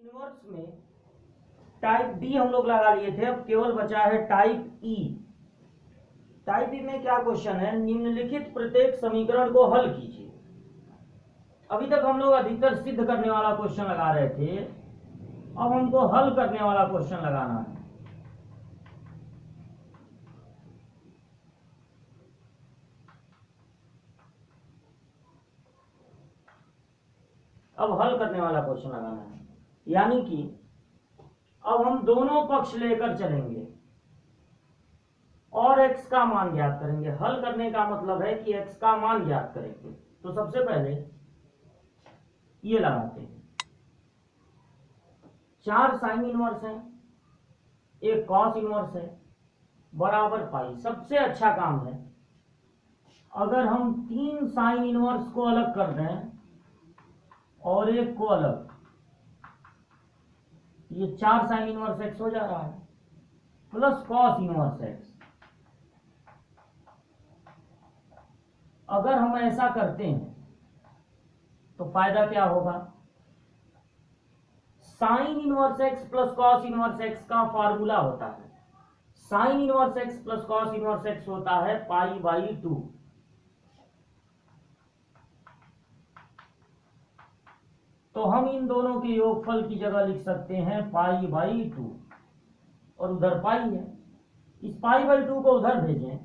Inverse में type D हम लोग लगा लिए थे, अब केवल बचा है टाइप ई। टाइप ई में क्या क्वेश्चन है, निम्नलिखित प्रत्येक समीकरण को हल कीजिए। अभी तक हम लोग अधिकतर सिद्ध करने वाला क्वेश्चन लगा रहे थे, अब हमको हल करने वाला क्वेश्चन लगाना है। अब हल करने वाला क्वेश्चन लगाना है, यानी कि अब हम दोनों पक्ष लेकर चलेंगे और x का मान ज्ञात करेंगे। हल करने का मतलब है कि x का मान ज्ञात करेंगे। तो सबसे पहले ये लगाते हैं, 4 साइन इनवर्स है, एक कॉस इनवर्स है, बराबर पाई। सबसे अच्छा काम है अगर हम 3 साइन इनवर्स को अलग कर दें और एक को अलग, ये 4 साइन इनवर्स एक्स हो जा रहा है प्लस कॉस इनवर्स एक्स। अगर हम ऐसा करते हैं तो फायदा क्या होगा, sign inverse x plus cos inverse x का फार्मूला होता है, sine inverse x plus cos inverse x होता है पाई बाई 2। तो हम इन दोनों के योगफल की जगह लिख सकते हैं पाई बाई 2, और उधर पाई है, इस पाई बाई 2 को उधर भेजें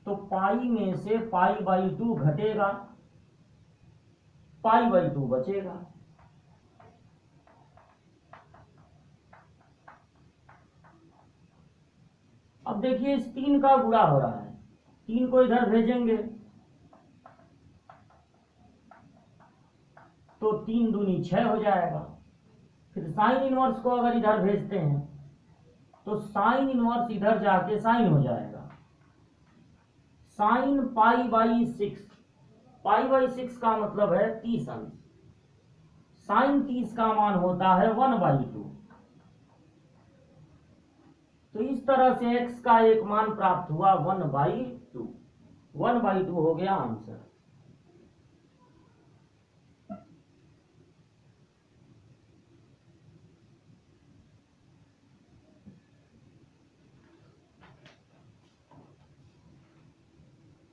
तो पाई में से पाई बाई 2 घटेगा, पाई बाई 2 बचेगा। अब देखिए इस 3 का गुणा हो रहा है, 3 को इधर भेजेंगे तो 3 दूनी 6 हो जाएगा। फिर साइन इनवर्स को अगर इधर भेजते हैं तो साइन इनवर्स इधर जाके साइन हो जाएगा, sine pi by 6। Pi by 6 का मतलब है 30 अंश, साइन 30 का मान होता है 1/2। तो इस तरह से x का एक मान प्राप्त हुआ 1/2। 1/2 हो गया आंसर।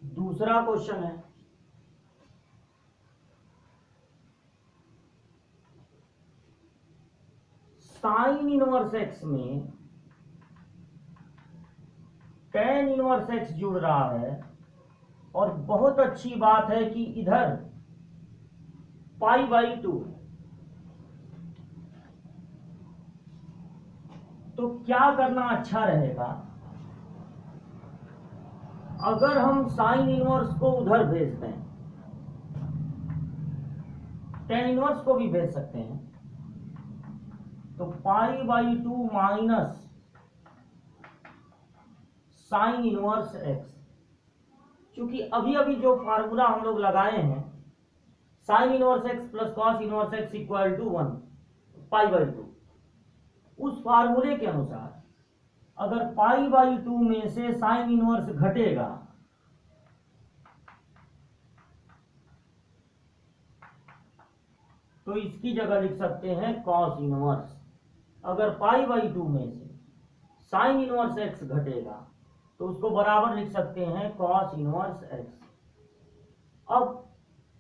दूसरा क्वेश्चन है, साइन इनवर्स एक्स में टेन इनवर्स एक्स जुड़ रहा है, और बहुत अच्छी बात है कि इधर पाई बाई 2। तो क्या करना अच्छा रहेगा, अगर हम साइन इनवर्स को उधर भेजते हैं, टेन इनवर्स को भी भेज सकते हैं, तो pi by 2 minus sine inverse x. क्योंकि अभी अभी जो फार्मूला हम लोग लगाए हैं, sine inverse x plus cos inverse x equal to 1 pi by 2, उस फार्मूले के अनुसार अगर पाई बाई 2 में से साइन इनवर्स घटेगा तो इसकी जगह लिख सकते हैं कॉस इनवर्स। अगर पाई बाई 2 में से साइन इनवर्स एक्स घटेगा तो उसको बराबर लिख सकते हैं कॉस इनवर्स एक्स। अब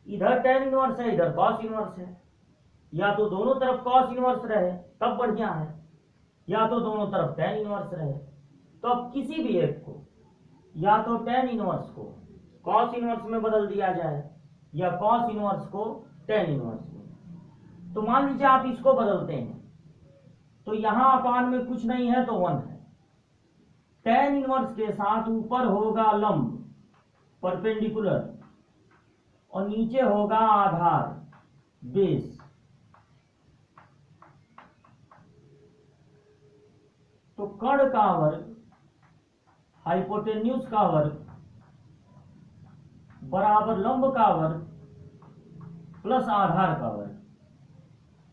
इधर टेन इनवर्स है, इधर कॉस इनवर्स है, या तो दोनों तरफ कॉस इनवर्स रहे तब बढ़िया है, या तो दोनों तरफ टेन इनवर्स रहे। तो अब किसी भी एक को, या तो टेन इनवर्स को कॉस इनवर्स में बदल दिया जाए, या कॉस इनवर्स को टेन इनवर्स में। तो मान लीजिए आप इसको बदलते हैं तो यहां अपान में कुछ नहीं है तो 1 है, टेन इनवर्स के साथ ऊपर होगा लंब परपेंडिकुलर और नीचे होगा आधार बेस। तो कर्ण का वर्ग हाइपोटेन्यूज का वर्ग बराबर लंब का वर्ग प्लस आधार का वर्ग,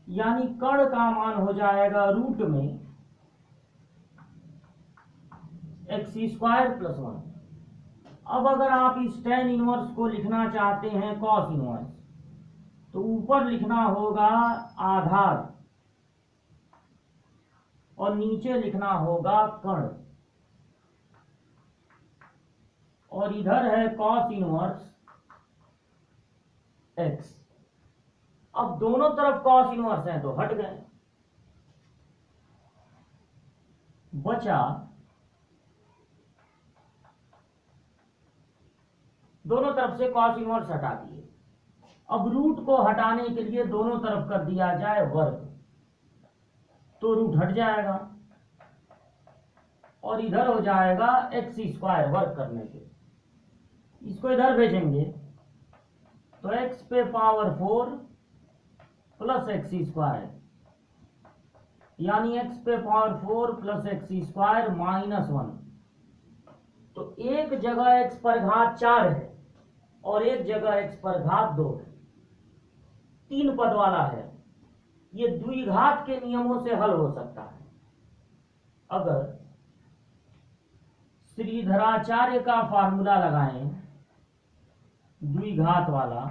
यानी कर्ण का मान हो जाएगा रूट में x² प्लस 1। अब अगर आप इस टेन इनवर्स को लिखना चाहते हैं कॉस इनवर्स, तो ऊपर लिखना होगा आधार और नीचे लिखना होगा कण, और इधर है कॉस इनवर्स एक्स। अब दोनों तरफ कॉस इनवर्स है तो हट गए, बचा दोनों तरफ से कॉस इनवर्स हटा दिए। अब रूट को हटाने के लिए दोनों तरफ कर दिया जाए वर्ग, तो रूट हट जाएगा और इधर हो जाएगा एक्स स्क्वायर वर्ग करने के। इसको इधर भेजेंगे तो एक्स पे पावर 4 प्लस एक्स स्क्वायर, यानी एक्स पे पावर 4 प्लस एक्स स्क्वायर -1। तो एक जगह एक्स पर घात 4 है और एक जगह एक्स पर घात 2 है, 3 पद वाला है। ये द्विघात के नियमों से हल हो सकता है। अगर श्रीधराचार्य का फार्मूला लगाएं द्विघात वाला,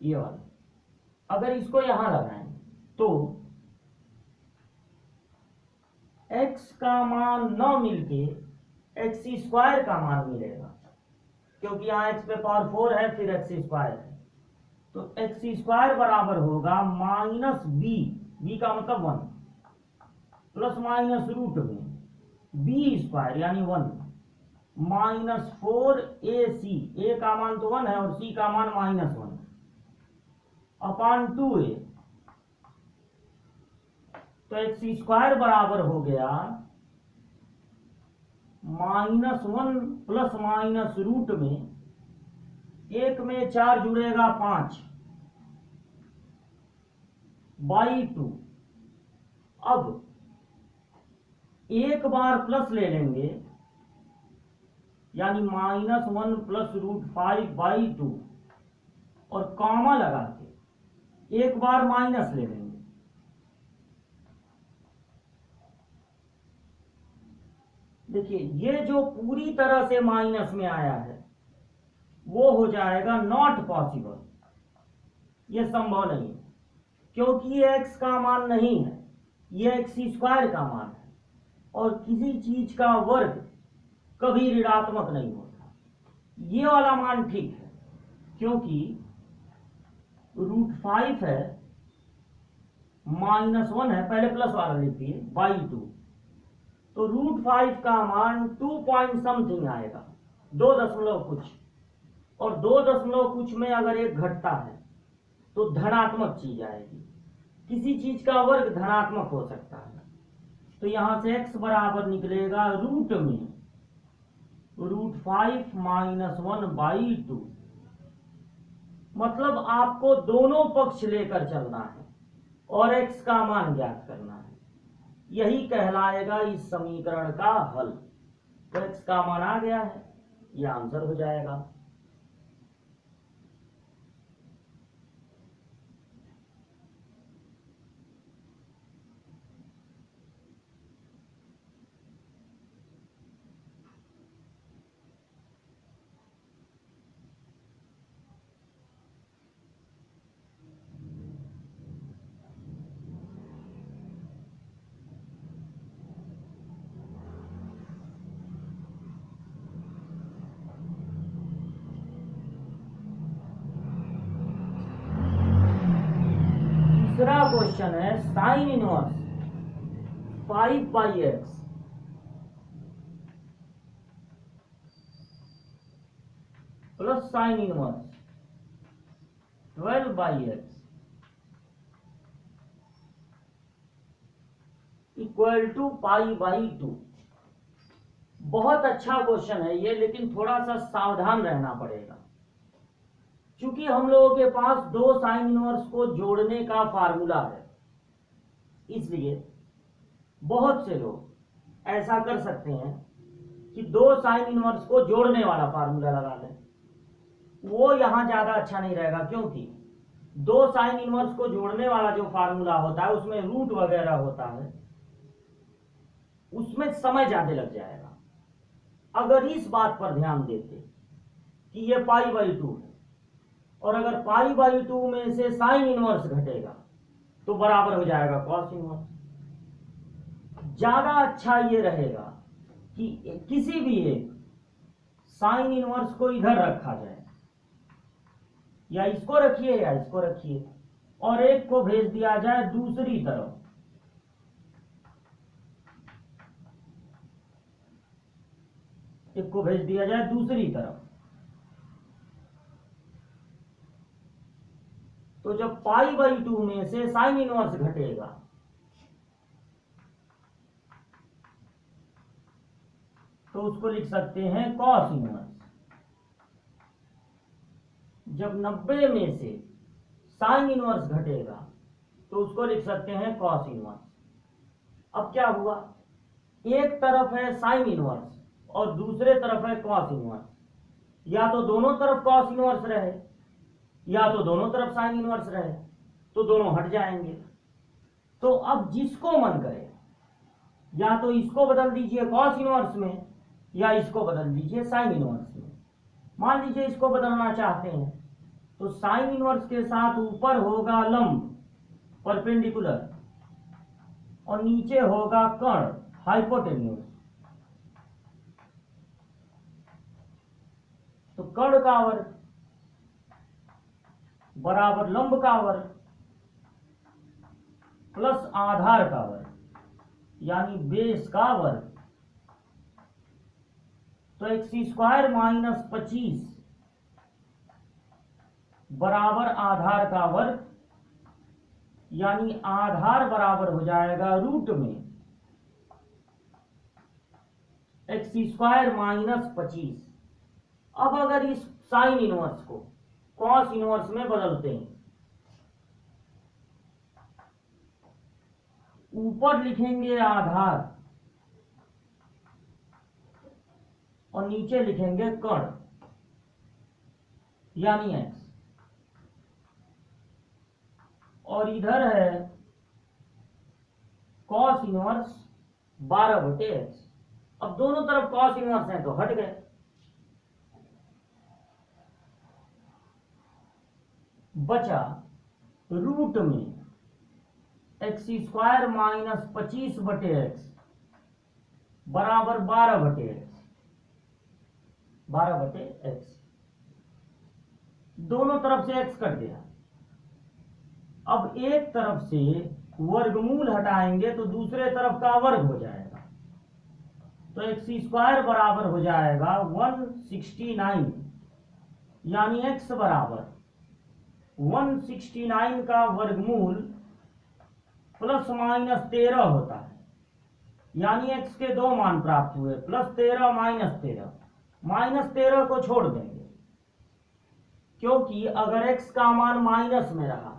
ये वाला, अगर इसको यहां लगाएं तो x का मान न मिलके एक्स स्क्वायर का मान मिलेगा, क्योंकि यहाँ x पे पावर 4 है फिर एक्स स्क्वायर है। तो एक्स स्क्वायर बराबर होगा माइनस बी का मतलब 1 प्लस माइनस रूट में बी स्क्वायर यानी 1 माइनस 4ac, ए का मान तो 1 है और सी का मान -1 अपॉन 2a। तो एक्स स्क्वायर बराबर हो गया -1 प्लस माइनस रूट में 1 में 4 जुड़ेगा 5 बाई 2। अब एक बार प्लस ले लेंगे यानी -1 प्लस √5 बाई 2 और कॉमा लगा के एक बार माइनस ले लेंगे। देखिए ये जो पूरी तरह से माइनस में आया है वो हो जाएगा नॉट पॉसिबल, ये संभव नहीं है, क्योंकि ये एक्स का मान नहीं है, ये एक्स स्क्वायर का मान है और किसी चीज का वर्ग कभी ऋणात्मक नहीं होता। ये वाला मान ठीक है क्योंकि √5 है, -1 है, पहले प्लस वाला लिखिए बाई 2, तो √5 का मान 2 पॉइंट समथिंग आएगा, 2 दशमलव कुछ, और 2 दशमलव कुछ में अगर एक घटता है तो धनात्मक चीज आएगी। किसी चीज का वर्ग धनात्मक हो सकता है, तो यहां से x बराबर निकलेगा रूट में √5 -1 बाई 2। मतलब आपको दोनों पक्ष लेकर चलना है और x का मान ज्ञात करना है, यही कहलाएगा इस समीकरण का हल। तो x का मान आ गया है, यह आंसर हो जाएगा। दूसरा क्वेश्चन है sine inverse 5/x plus sine inverse 12/x equal to π/2। बहुत अच्छा क्वेश्चन है ये, लेकिन थोड़ा सा सावधान रहना पड़ेगा क्योंकि हम लोगों के पास 2 साइन इनवर्स को जोड़ने का फार्मूला है, इसलिए बहुत से लोग ऐसा कर सकते हैं कि 2 साइन इनवर्स को जोड़ने वाला फार्मूला लगा लें। वो यहां ज्यादा अच्छा नहीं रहेगा क्योंकि 2 साइन इनवर्स को जोड़ने वाला जो फार्मूला होता है उसमें रूट वगैरह होता है, उसमें समय ज्यादा लग जाएगा। अगर इस बात पर ध्यान देते कि ये π/2 है और अगर π/2 में से साइन इनवर्स घटेगा तो बराबर हो जाएगा कॉस इनवर्स। ज्यादा अच्छा ये रहेगा कि किसी भी एक साइन इनवर्स को इधर रखा जाए, या इसको रखिए या इसको रखिए, और एक को भेज दिया जाए दूसरी तरफ। एक को भेज दिया जाए दूसरी तरफ, तो जब π/2 में से साइन इनवर्स घटेगा तो उसको लिख सकते हैं कॉस इनवर्स। जब 90 में से साइन इनवर्स घटेगा तो उसको लिख सकते हैं कॉस इनवर्स। अब क्या हुआ, एक तरफ है साइन इनवर्स और दूसरे तरफ है कॉस इनवर्स, या तो दोनों तरफ कॉस इनवर्स रहे या तो दोनों तरफ साइन इनवर्स रहे, तो दोनों हट जाएंगे। तो अब जिसको मन करे या तो इसको बदल दीजिए कॉस इनवर्स में या इसको बदल दीजिए साइन इनवर्स में। मान लीजिए इसको बदलना चाहते हैं तो साइन इनवर्स के साथ ऊपर होगा लंब परपेंडिकुलर और नीचे होगा कर्ण हाइपोटेन्यूज। तो कर्ण का वर्ग बराबर लंब का वर्ग प्लस आधार का वर्ग यानी बेस का वर्ग। तो x² माइनस 25 बराबर आधार का वर्ग, यानी आधार बराबर हो जाएगा रूट में x² माइनस 25। अब अगर इस साइन इनवर्स को कॉस इनवर्स में बदलते हैं, ऊपर लिखेंगे आधार और नीचे लिखेंगे कर्ण यानी x, और इधर है कॉस इनवर्स 12/x। अब दोनों तरफ कॉस इनवर्स है तो हट गए। बचा रूट में x² माइनस 25/x बराबर 12/x। दोनों तरफ से x कट गया। अब एक तरफ से वर्गमूल हटाएंगे तो दूसरे तरफ का वर्ग हो जाएगा। तो x² बराबर हो जाएगा 169, यानी x बराबर 169 का वर्गमूल प्लस माइनस 13 होता है, यानी x के दो मान प्राप्त हुए, +13 -13। -13 को छोड़ देंगे क्योंकि अगर x का मान माइनस में रहा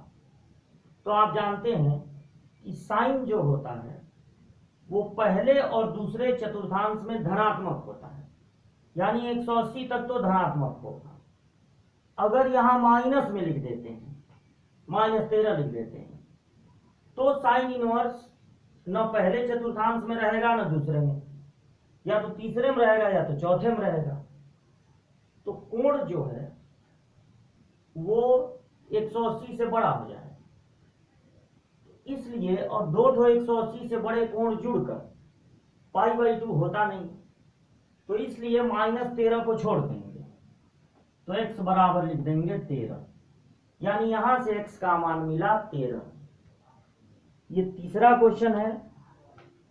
तो आप जानते हैं कि साइन जो होता है वो पहले और दूसरे चतुर्थांश में धनात्मक होता है, यानी 180 तक तो धनात्मक होगा। अगर यहां माइनस में लिख देते हैं, -13 लिख देते हैं, तो साइन इनवर्स न पहले चतुर्थांश में रहेगा न दूसरे में, या तो तीसरे में रहेगा या तो चौथे में रहेगा। तो कोण जो है वो 180 से बड़ा हो जाएगा, इसलिए, और दो ठो 180 से बड़े कोण जुड़कर π/2 होता नहीं, तो इसलिए -13 को छोड़ देंगे तो x बराबर लिख देंगे 13, यानी यहां से x का मान मिला 13। ये तीसरा क्वेश्चन है,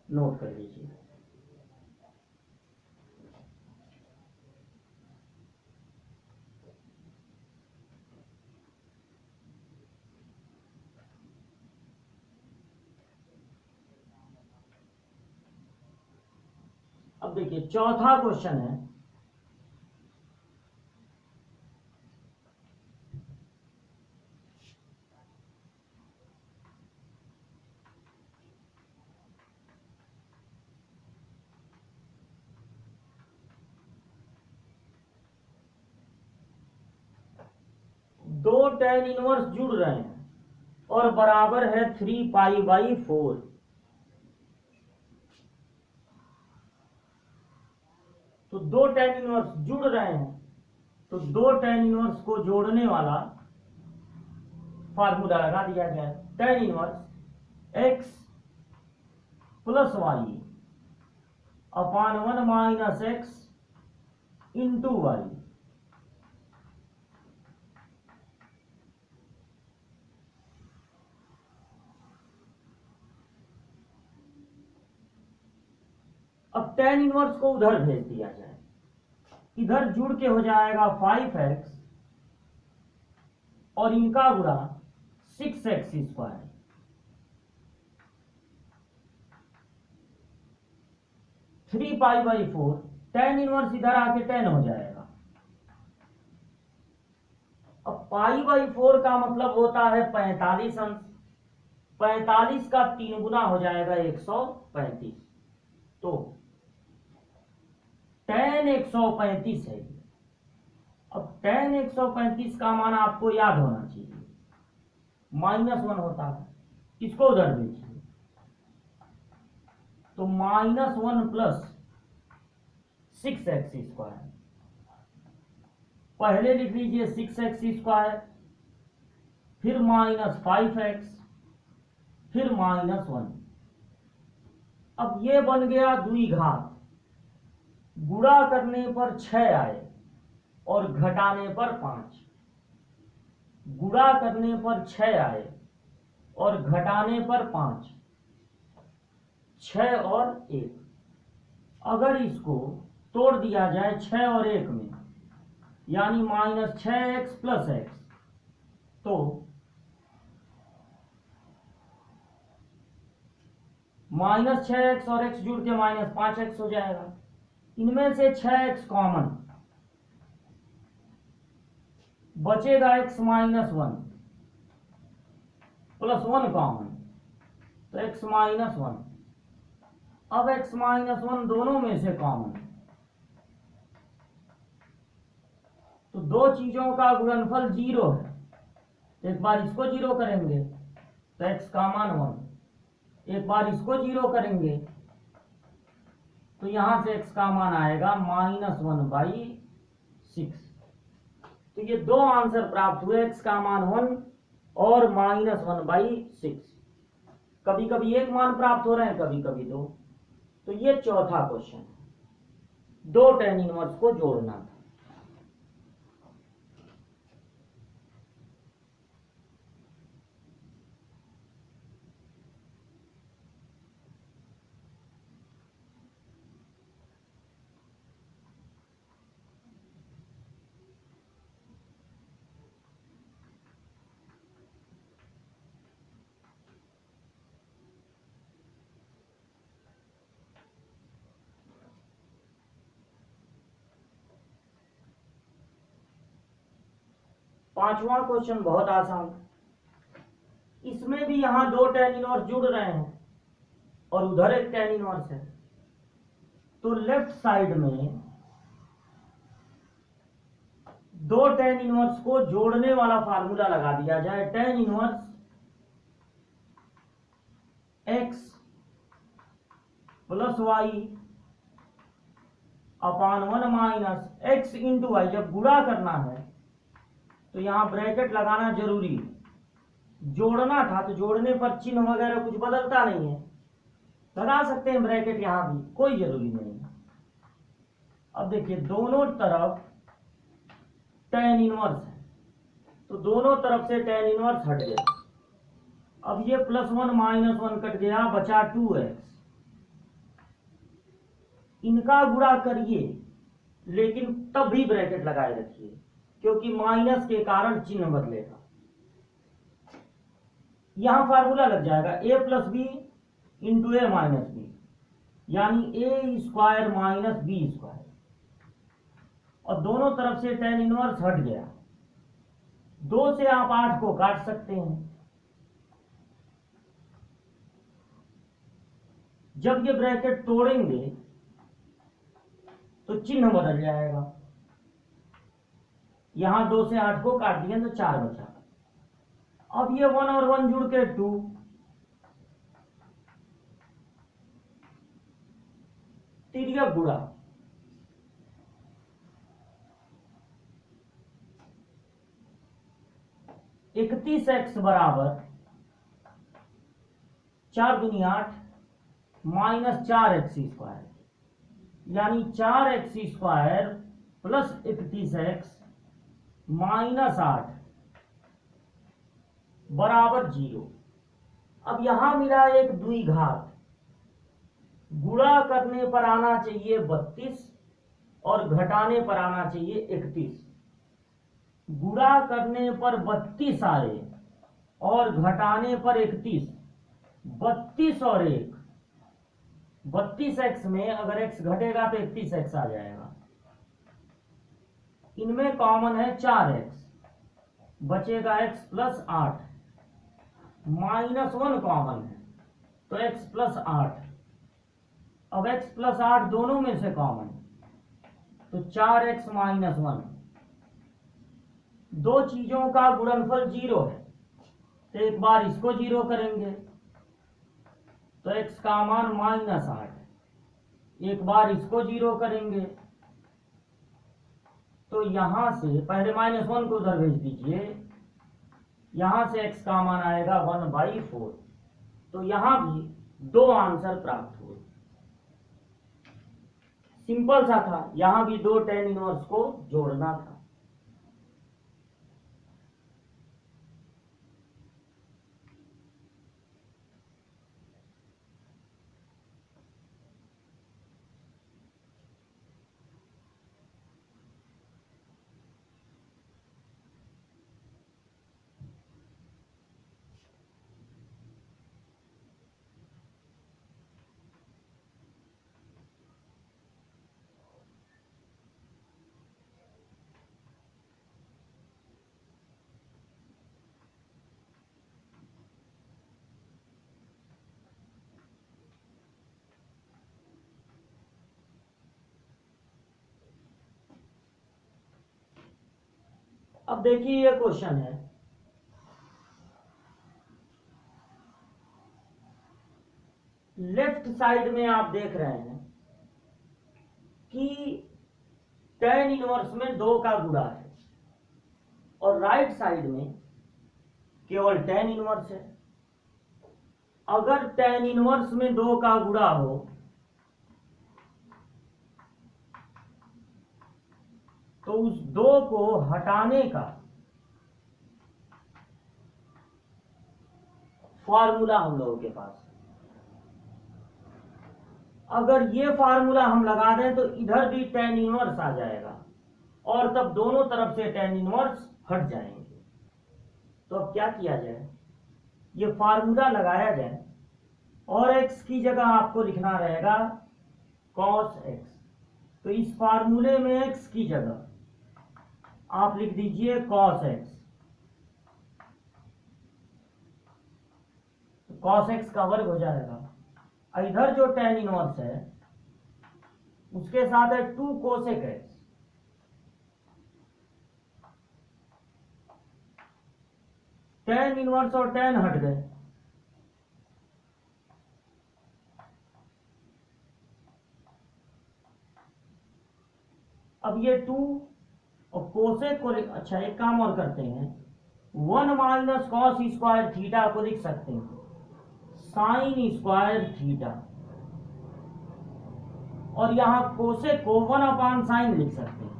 नोट कर लीजिए। अब देखिए चौथा क्वेश्चन है, दो tan इनवर्स जुड़ रहे हैं और बराबर है 3π/4। तो दो tan इनवर्स जुड़ रहे हैं, तो दो tan इनवर्स को जोड़ने वाला फार्मूला लगा दिया जाए। tan inverse x plus y upon 1 minus x into y. अब tan इनवर्स को उधर भेज दिया जाए, इधर जुड़ के हो जाएगा 5x और इनका गुणा 6x स्क्वायर। 3π/4 tan इनवर्स इधर आके 10 हो जाएगा। अब π/4 का मतलब होता है 45 अंश, 45 का 3 गुना हो जाएगा 135। तो tan 135 है। अब tan 135 का मान आपको याद होना चाहिए, -1 होता है, इसको उधर भेजिए तो -1 प्लस 6x स्क्वायर। पहले लिख लीजिए 6x स्क्वायर, फिर -5x, फिर -1। अब ये बन गया द्विघात, गुणा करने पर 6 आए और घटाने पर 5। गुणा करने पर 6 आए और घटाने पर 5, 6 और 1। अगर इसको तोड़ दिया जाए 6 और 1 में, यानी -6x प्लस x, तो -6x और x जुड़ के -5x हो जाएगा। इनमें से 6x कॉमन, बचेगा x -1 प्लस 1 कॉमन, तो x -1। अब x -1 दोनों में से कॉमन, तो दो चीजों का गुणनफल 0 है। एक बार इसको 0 करेंगे तो x का मान 1, एक बार इसको 0 करेंगे तो यहां से x का मान आएगा -1/6। तो ये दो आंसर प्राप्त हुए, x का मान 1 और -1/6। कभी कभी एक मान प्राप्त हो रहे हैं, कभी कभी दो। तो ये चौथा क्वेश्चन है, दो tan इनवर्स को जोड़ना था। पांचवा क्वेश्चन बहुत आसान, इसमें भी यहां दो tan इनवर्स जुड़ रहे हैं और उधर एक tan इनवर्स है। तो लेफ्ट साइड में दो tan इनवर्स को जोड़ने वाला फार्मूला लगा दिया जाए। tan inverse x plus y upon 1 minus x into y. जब गुणा करना है तो यहां ब्रैकेट लगाना जरूरी है। जोड़ना था तो जोड़ने पर चिन्ह वगैरह कुछ बदलता नहीं है, लगा सकते हैं ब्रैकेट, यहां भी कोई जरूरी नहीं है। अब देखिए दोनों तरफ tan इनवर्स है, तो दोनों तरफ से tan इनवर्स हट गया। अब ये +1 -1 कट गया, बचा 2x। इनका गुणा करिए, लेकिन तब भी ब्रैकेट लगाए रखिए, क्योंकि माइनस के कारण चिन्ह बदलेगा। यहां फार्मूला लग जाएगा a plus b into a minus b, यानी a square minus b square. और दोनों तरफ से tan इनवर्स हट गया, 2 से आप 8 को काट सकते हैं। जब ये ब्रैकेट तोड़ेंगे तो चिन्ह बदल जाएगा। यहां 2 से 8 को काट दिया तो 4 बचा। अब ये 1 और 1 जुड़ के 2, तिर्यक गुणा 31x बराबर 4 दूनी 8 माइनस 4x², यानी 4x² प्लस 31x माइनस 8 बराबर 0। अब यहां मिला एक द्विघात, गुणा करने पर आना चाहिए 32 और घटाने पर आना चाहिए 31। गुणा करने पर 32 आए और घटाने पर 31। 32 और 1, 32x में अगर x घटेगा तो 31x आ जाएगा। इनमें कॉमन है 4x, बचेगा x प्लस 8, -1 कॉमन है तो x प्लस 8। अब x प्लस 8 दोनों में से कॉमन तो 4x -1। दो चीजों का गुणनफल 0 है तो एक बार इसको 0 करेंगे तो x का मान -8, एक बार इसको 0 करेंगे तो यहां से पहले -1 को उधर भेज दीजिए, यहां से x का मान आएगा 1/4। तो यहां भी दो आंसर प्राप्त हुए। सिंपल सा था, यहां भी दो tan इनवर्स को जोड़ना था। अब देखिए ये क्वेश्चन है, लेफ्ट साइड में आप देख रहे हैं कि tan इनवर्स में 2 का गुणा है और राइट साइड में केवल tan इनवर्स है। अगर tan इनवर्स में 2 का गुणा हो तो उस 2 को हटाने का फार्मूला हम लोगों के पास, अगर ये फार्मूला हम लगा दें तो इधर भी tan इनवर्स आ जाएगा और तब दोनों तरफ से tan इनवर्स हट जाएंगे। तो अब क्या किया जाए, ये फार्मूला लगाया जाए और x की जगह आपको लिखना रहेगा cos x। तो इस फार्मूले में x की जगह आप लिख दीजिए cos x। तो cos x का वर्ग हो जाएगा। इधर जो tan इनवर्स है उसके साथ है 2 cosec x। tan इनवर्स और tan हट गए, अब ये 2 और कोसेक को अच्छा एक काम और करते हैं, 1 माइनस कॉस स्क्वायर थीटा को लिख सकते हैं साइन स्क्वायर थीटा, और यहां कोसेक को 1/sin लिख सकते हैं।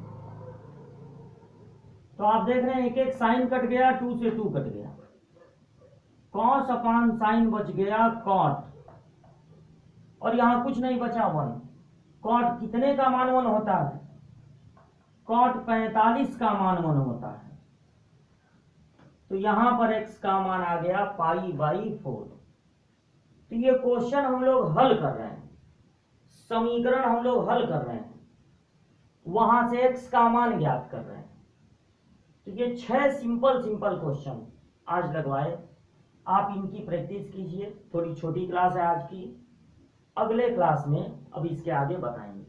तो आप देख रहे हैं एक एक साइन कट गया, 2 से 2 कट गया, cos/sin बच गया cot, और यहां कुछ नहीं बचा 1। cot कितने का मान 1 होता है, cot 45 का मान 1 होता है। तो यहां पर x का मान आ गया π/4। तो ये क्वेश्चन हम लोग हल कर रहे हैं, समीकरण हम लोग हल कर रहे हैं, वहां से x का मान ज्ञात कर रहे हैं। तो ये 6 सिंपल क्वेश्चन आज लगवाए, आप इनकी प्रैक्टिस कीजिए। थोड़ी छोटी क्लास है आज की, अगले क्लास में अब इसके आगे बताएंगे।